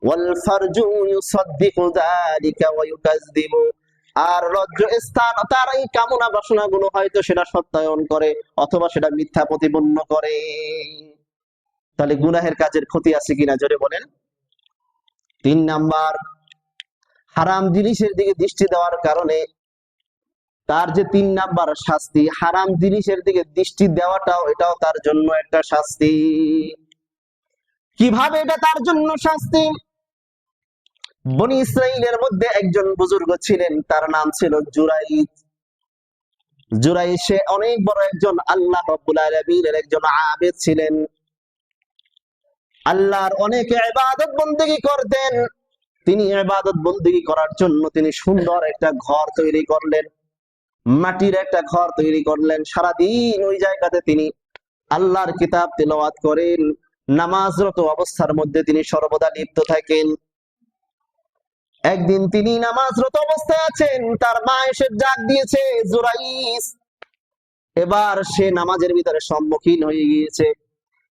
ওয়াল ফারজু ইউসাদ্দিকু যালিকা ওয়া ইউকাযযিবু, আর লজ্জ স্থান তার এই কামনা বাসনা গুলো হয়তো সেটা সত্যায়ন করে অথবা সেটা মিথ্যা প্রতিপন্ন করে। তাহলে গুনাহের কাজের ক্ষতি আছে কিনা জোরে বলেন। 3 নাম্বার, হারাম জিনিসের দিকে দৃষ্টি দেওয়ার কারণে তার যে 3 নাম্বার শাস্তি, হারাম জিনিসের দিকে দৃষ্টি দেওয়াটাও এটাও তার জন্য একটা শাস্তি। কিভাবে এটা তার জন্য শাস্তি? বনি ইসরাইলের মধ্যে একজন বুজুর্গ ছিলেন, তার নাম ছিল জুরাইজ। জুরাইজ সে অনেক বড় একজন আল্লাহ রাব্বুল আলামিনের একজন আবেদ ছিলেন। আল্লাহর অনেক ইবাদত বন্দেগী করতেন। তিনি ইবাদত বন্দেগী করার জন্য তিনি সুন্দর একটা ঘর তৈরি করলেন, মাটির একটা ঘর তৈরি করলেন। সারাদিন ওই জায়গাতে তিনি আল্লাহর কিতাব তেলাওয়াত করেন, নামাজরত অবস্থার মধ্যে তিনি সর্বদা লিপ্ত থাকেন। একদিন তিনি নামাজরত অবস্থায় আছেন, তার মা এসে ডাক দিয়েছে, জুরাইস। এবার সে নামাজের ভিতরে সম্মুখীন হয়ে গিয়েছে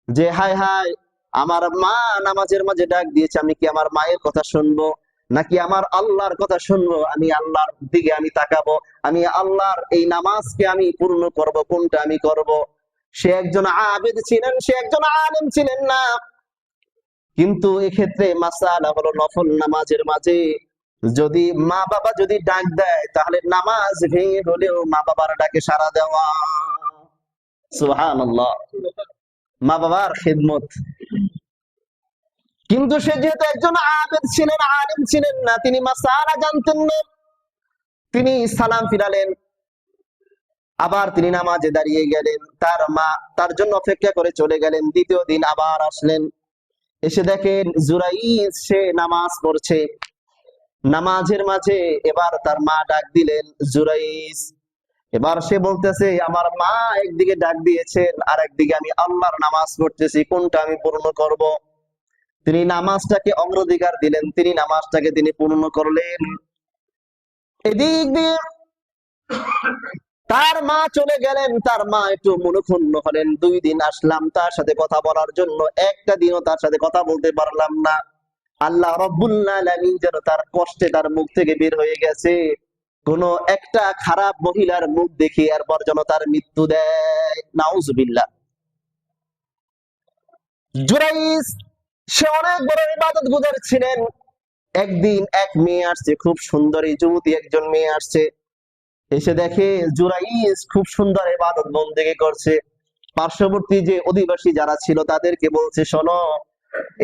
যে হায় হায়, আমার মা নামাজের মাঝে ডাক দিয়েছে, আমি কি আমার মায়ের কথা শুনবো নাকি আমার আল্লাহর কথা শুনবো? আমি আল্লাহর দিকে আমি তাকাবো, আমি আল্লাহর এই নামাজকে আমি পূর্ণ করব, কোনটা আমি করব? সে একজন আবেদ ছিলেন, সে একজন আলেম ছিলেন না। কিন্তু এক্ষেত্রে মাসালা হলো, নফল নামাজের মাঝে যদি মা বাবা যদি ডাক দেয়, তাহলে নামাজ ভেঙে হলেও মা বাবার ডাকে সাড়া দেওয়া। সুবহানাল্লাহ, মা বাবার খিদমত। কিন্তু সে যেহেতু একজন আবেদ ছিলেন, আলেম ছিলেন না, তিনি মাসালা জানতেন না। তিনি সালাম ফিরালেন, আবার তিনি নামাজে দাঁড়িয়ে গেলেন। তার মা তার জন্য অপেক্ষা করে চলে গেলেন। দ্বিতীয় দিন আবার আসলেন, এসে দেখেন জুরাইজ সে নামাজ পড়ছে। নামাজের মাঝে এবার তার মা ডাক দিলেন, জুরাইজ। এবার সে বলতেছে, আমার মা একদিকে ডাক দিয়েছেন আর একদিকে আমি আল্লাহর নামাজ পড়তেছি, কোনটা আমি পূর্ণ করব? তিনি নামাজটাকে অগ্রাধিকার দিলেন, তিনি নামাজটাকে তিনি পূর্ণ করলেন। এদিক দিয়ে তার মা চলে গেলেন, তার মা একটু মনক্ষুণ্ণ হলেন। 2 দিন আসলাম তার সাথে কথা বলার জন্য, একটা দিনও তার সাথে কথা বলতে পারলাম না। আল্লাহ রাব্বুল আলামিন যেন তার কষ্টে তার মুখ থেকে বের হয়ে গেছে, কোন একটা খারাপ মহিলার মুখ দেখে এরপর যেন তার মৃত্যু দেয়। নাউজুবিল্লাহ। জুরাইস সে অনেক বড় ইবাদত গুজার ছিলেন। একদিন এক মেয়ে আসছে, খুব সুন্দরী যুবতী একজন মেয়ে আসছে, এসে দেখে জুরাইস খুব সুন্দর ইবাদত বন্দেগী করছে। পার্শ্ববর্তী যে অধিবাসী যারা ছিল তাদেরকে বলছে, শোনো,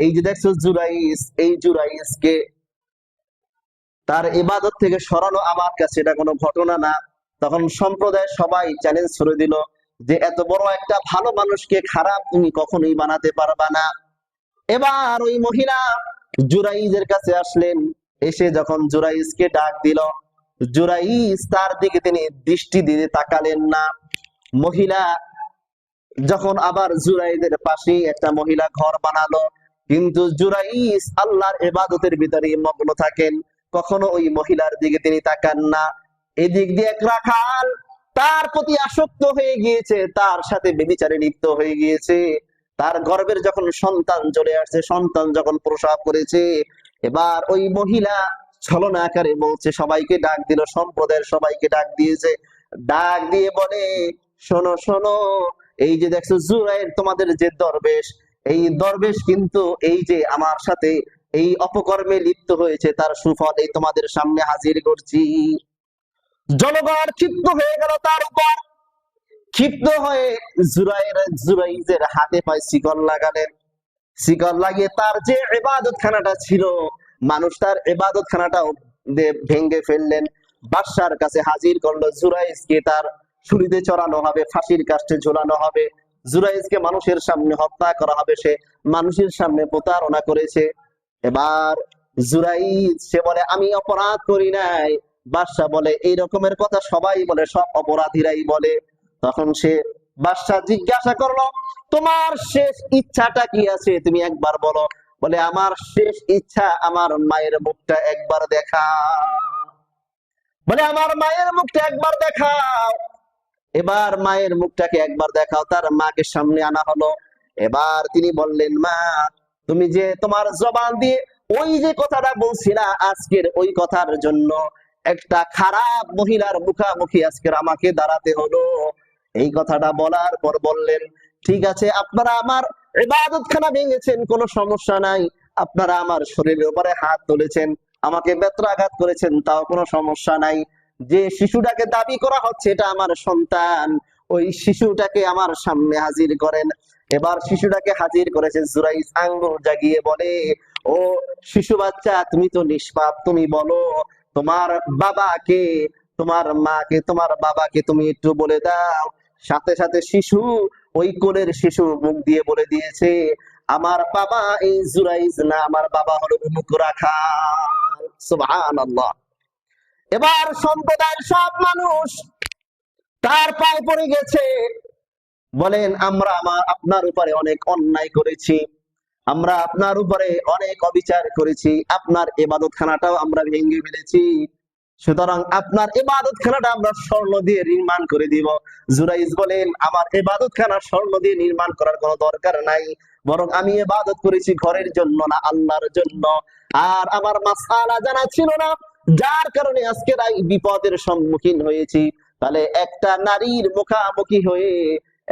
এই যে দেখছো জুরাইস, এই জুরাইসকে তার ইবাদত থেকে সরানো আমার কাছে এটা কোনো ঘটনা না। তখন সম্প্রদায় সবাই চ্যালেঞ্জ করে দিল যে এত বড় একটা ভালো মানুষকে খারাপ তুমি কখনোই বানাতে পারবা না। এবার ওই মহিলা জুরাইজের কাছে আসলেন, এসে যখন জুরাইজকে ডাক দিল, জুরাইজ তার দিকে তিনি দৃষ্টি দিয়ে তাকালেন না। মহিলা যখন আবার জুরাইজের পাশে একটা মহিলা ঘর বানালো, কিন্তু জুরাইজ আল্লাহর ইবাদতের ভিতরে মগ্ন থাকেন, কখনো ওই মহিলার দিকে তিনি তাকান না। এদিক দিয়ে এক রাখাল তার প্রতি আসক্ত হয়ে গিয়েছে, তার সাথে ব্যভিচারে লিপ্ত হয়ে গিয়েছে। তার গর্ভের যখন সন্তান চলে আসছে, সন্তান যখন প্রসব করেছে, এবার ওই মহিলা ছলনা আকারে বলছে, সবাইকে ডাক দিল, সম্প্রদায়ের সবাইকে ডাক দিয়েছে, ডাক দিয়ে বলে, শোনো শোনো, এই যে দেখছো জুরাইর তোমাদের যে দরবেশ, এই দরবেশ কিন্তু এই যে আমার সাথে এই অপকর্মে লিপ্ত হয়েছে, তার সুফল এই তোমাদের সামনে হাজির করছি। জনগণ ক্ষিপ্ত হয়ে গেল তার উপর, ক্ষিপ্ত হয়ে জুরাইজের হাতে পায়ে শিকল লাগালেন। শিকল লাগিয়ে তার যে ইবাদত খানাটা ছিল, মানুষ তার ইবাদত খানাটাও ভেঙে ফেললেন। বাদশার কাছে হাজির করলো, জুরাইজকে তার ছুরিতে চড়ানো হবে, ফাঁসির কাস্টে ঝোলানো হবে, জুরাইজকে মানুষের সামনে হত্যা করা হবে, সে মানুষের সামনে প্রতারণা করেছে। এবার জুরাইজ সে বলে, আমি অপরাধ করি নাই। বাদশা বলে, এই রকমের কথা সবাই বলে, সব অপরাধীরাই বলে। তখন সে বাদশা জিজ্ঞাসা করলো, তোমার শেষ ইচ্ছাটা কি আছে, তুমি একবার বলো। বলে, আমার শেষ ইচ্ছা আমার মায়ের মুখটা একবার দেখা। বলে, আমার মায়ের মুখটা একবার দেখাও। এবার মায়ের মুখটাকে একবার দেখাও, তার মাকে সামনে আনা হলো। এবার তিনি বললেন, মা, তুমি যে তোমার জবান দিয়ে ওই যে কথাটা বলছিলা, আজকের ওই কথার জন্য একটা খারাপ মহিলার মুখামুখি আজকের আমাকে দাঁড়াতে হলো। এই কথাটা বলার পর বললেন, ঠিক আছে, আপনারা আমার ইবাদতখানা ভেঙেছেন, কোনো সমস্যা নাই। আপনারা আমার শরীরের উপরে হাত তুলেছেন, আমাকে বেত্রাঘাত করেছেন, তাও কোনো সমস্যা নাই। যে শিশুটাকে দাবি করা হচ্ছে এটা আমার সন্তান, ওই শিশুটাকে আমার সামনে হাজির করেন। এবার শিশুটাকে হাজির করেছে। জুরাইজ আঙ্গুল জাগিয়ে বলে, ও শিশু বাচ্চা, তুমি তো নিষ্পাপ, তুমি বলো তোমার বাবাকে, তোমার মাকে, তোমার বাবাকে তুমি একটু বলে দাও। সাথে সাথে শিশু, ওই কোলের শিশু মুখ দিয়ে বলে দিয়েছে, আমার বাবা এই জুরাইজ না, আমার বাবা হলো অমুক রাখাল। সুবহানাল্লাহ। এবার সম্প্রদায়ের সব মানুষ তার পায়ে পড়ে গেছে, বলেন, আমরা আপনার উপরে অনেক অন্যায় করেছি, আমরা আপনার উপরে অনেক অবিচার করেছি, আপনার ইবাদত খানাটাও আমরা ভেঙে ফেলেছি, সুতরাং আপনার ইবাদত খানাটা আমরা স্বর্ণ দিয়ে নির্মাণ করে দিব। জুরাইজ বলেন, আমার ইবাদত খানা স্বর্ণ দিয়ে নির্মাণ করার কোনো দরকার নাই, বরং আমি ইবাদত করেছি ঘরের জন্য না, আল্লাহর জন্য। আর আমার মাসআলা জানা ছিল না, যার কারণে আজকের এই বিপদের সম্মুখীন হয়েছি। তাহলে একটা নারীর মুখামুখি হয়ে,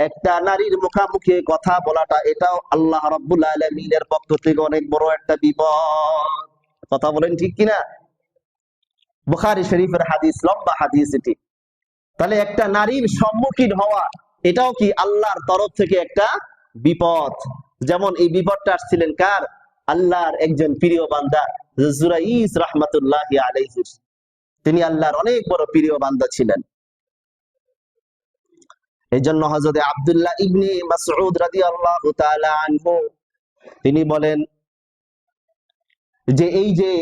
একটা নারীর মুখামুখি কথা বলাটা, এটাও আল্লাহ রাব্বুল আলামিনের পক্ষ থেকে অনেক বড় একটা বিপদ। কথা বলেন ঠিক কিনা? বুখারী শরীফের হাদিস, লম্বা হাদিস এটি। তাহলে একটা নারীর সম্মুখীন হওয়া, এটাও কি আল্লাহর তরফ থেকে একটা বিপদ। যেমন এই বিপদটা আসছিলেন কার? আল্লাহর একজন প্রিয় বান্দা জুরাইজ রাহমাতুল্লাহি আলাইহি। তিনি আল্লাহর অনেক বড় প্রিয় বান্দা ছিলেন। এই জন্য হযরত আব্দুল্লাহ ইবনে মাসউদ রাদিয়াল্লাহু তাআলা আনহু তিনি বলেন যে, এই যে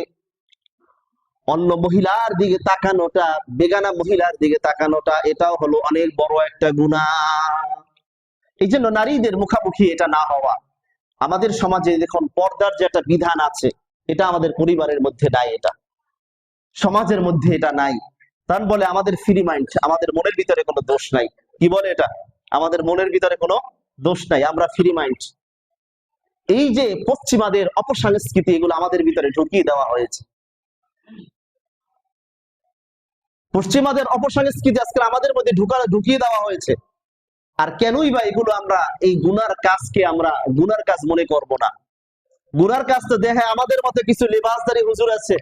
অন্য মহিলার দিকে তাকানোটা, বেগানা মহিলার দিকে তাকানোটা, এটাও হলো অনেক বড় একটা গুনাহ। এই জন্য নারীদের মুখামুখি এটা না হওয়া। আমাদের সমাজে দেখুন, পর্দার যে একটা বিধান আছে, এটা আমাদের পরিবারের মধ্যে নাই, এটা সমাজের মধ্যে এটা নাই। তার বলে আমাদের ফ্রি মাইন্ড, আমাদের মনের ভিতরে কোনো দোষ নাই। কি বলে এটা? আমাদের মনের ভিতরে কোনো দোষ নাই, আমরা ফ্রি মাইন্ড। এই যে পশ্চিমাদের অপসংস্কৃতি, এগুলো আমাদের ভিতরে ঢুকিয়ে দেওয়া হয়েছে। পশ্চিমাদের অপসংস্কৃতি আজকে আমাদের মধ্যে ঢুকিয়ে দেওয়া হয়েছে। আর কেনই বা এগুলো আমরা এই গুনার কাজকে আমরা গুনার কাজ মনে করব না? গুনার কাজ তো দেখে আমাদের মতে কিছু লেবাসদারি হুজুর আছে,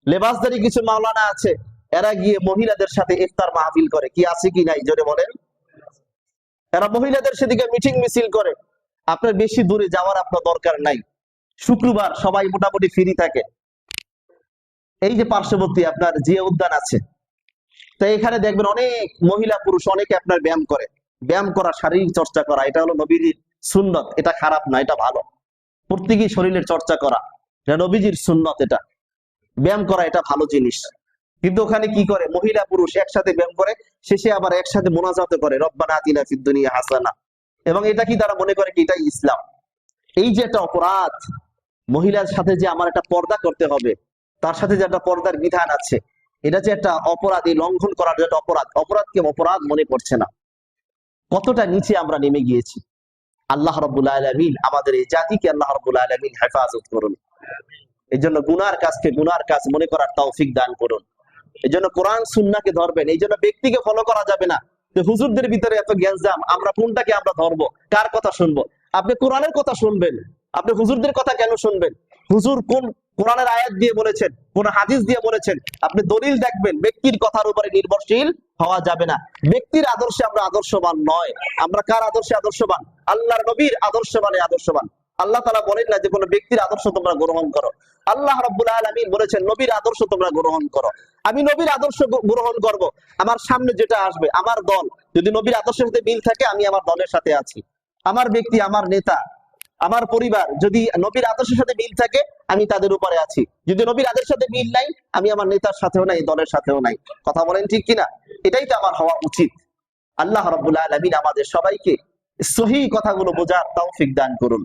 লেবাসদারি কিছু মাওলানা আছে, এরা গিয়ে মহিলাদের সাথে ইফতার মাহফিল করে। কি আছে কি নাই জোরে বলেন? এরা মহিলাদের সেদিকে মিটিং মিছিল করে। আপনার বেশি দূরে যাওয়ার আপনার দরকার নাই। শুক্রবার সবাই মোটামুটি ফ্রি থাকে। এই যে পার্শ্ববর্তী আপনার জিয়া উদ্যান আছে, তো এখানে দেখবেন অনেক মহিলা পুরুষ অনেকে আপনার ব্যায়াম করে। ব্যায়াম করা, শারীরিক চর্চা করা, এটা হলো নবীর সুন্নত। এটা খারাপ না, এটা ভালো। প্রত্যেকেই শরীরের চর্চা করা, এটা নবীজির সুন্নত। এটা ব্যায়াম করা, এটা ভালো জিনিস। কিন্তু ওখানে কি করে, মহিলা পুরুষ একসাথে ব্যায়াম করে, শেষে আবার একসাথে মোনাজাত করে রব্বানা আতিনা ফিদ দুনিয়া হাসানা। এবং এটা কি তারা মনে করে কি এটাই ইসলাম? এই যে একটা অপরাধ, মহিলার সাথে যে আমার একটা পর্দা করতে হবে, তার সাথে যে একটা পর্দার বিধান আছে, এটা যে একটা অপরাধ, এই লঙ্ঘন করার যে একটা অপরাধ, অপরাধকে অপরাধ মনে করছে না। কতটা নিচে আমরা নেমে গিয়েছি। আল্লাহ রাব্বুল আলামিন আমাদের এই জাতিকে আল্লাহ রাব্বুল আলামিন হেফাজত করুন। এই জন্য গুনার কাজকে গুনার কাজ মনে করার তৌফিক দান করুন। এই জন্য কোরআন সুন্নাহকে ধরবেন। এই জন্য ব্যক্তিকে ফলো করা যাবে না। যে হুজুরদের ভিতরে এত জ্ঞানজাম, আমরা কোনটাকে আমরা ধরবো, কার কথা শুনবো? আপনি কোরআনের কথা শুনবেন, আপনি হুজুরদের কথা কেন শুনবেন? হুজুর কোন কোরআনের আয়াত দিয়ে বলেছেন, কোন হাদিস দিয়ে বলেছেন, আপনি দলিল দেখবেন। ব্যক্তির কথার উপরে নির্ভরশীল হওয়া যাবে না। ব্যক্তির আদর্শে আমরা আদর্শবান নয়। আমরা কার আদর্শে আদর্শবান? আল্লাহর নবীর আদর্শবানে আদর্শবান। আল্লাহ তাআলা বলেন না যে কোনো ব্যক্তির আদর্শ তোমরা গ্রহণ করো। আল্লাহ রাব্বুল আলামিন বলেছেন নবীর আদর্শ তোমরা গ্রহণ করো। আমি নবীর আদর্শ গ্রহণ করব। আমার সামনে যেটা আসবে, আমার দল যদি নবীর আদর্শের সাথে মিল থাকে, আমি আমার দলের সাথে আছি। আমার ব্যক্তি, আমার নেতা, আমার পরিবার যদি নবীর আদর্শের সাথে মিল থাকে, আমি তাদের উপরে আছি। যদি নবীর আদর্শের সাথে মিল নাই, আমি আমার নেতার সাথেও নাই, দলের সাথেও নাই। কথা বলেন ঠিক কিনা? এটাই তো আমার হওয়া উচিত। আল্লাহ রাব্বুল আলামিন আমাদের সবাইকে সহিহ কথাগুলো বোঝার তৌফিক দান করুন।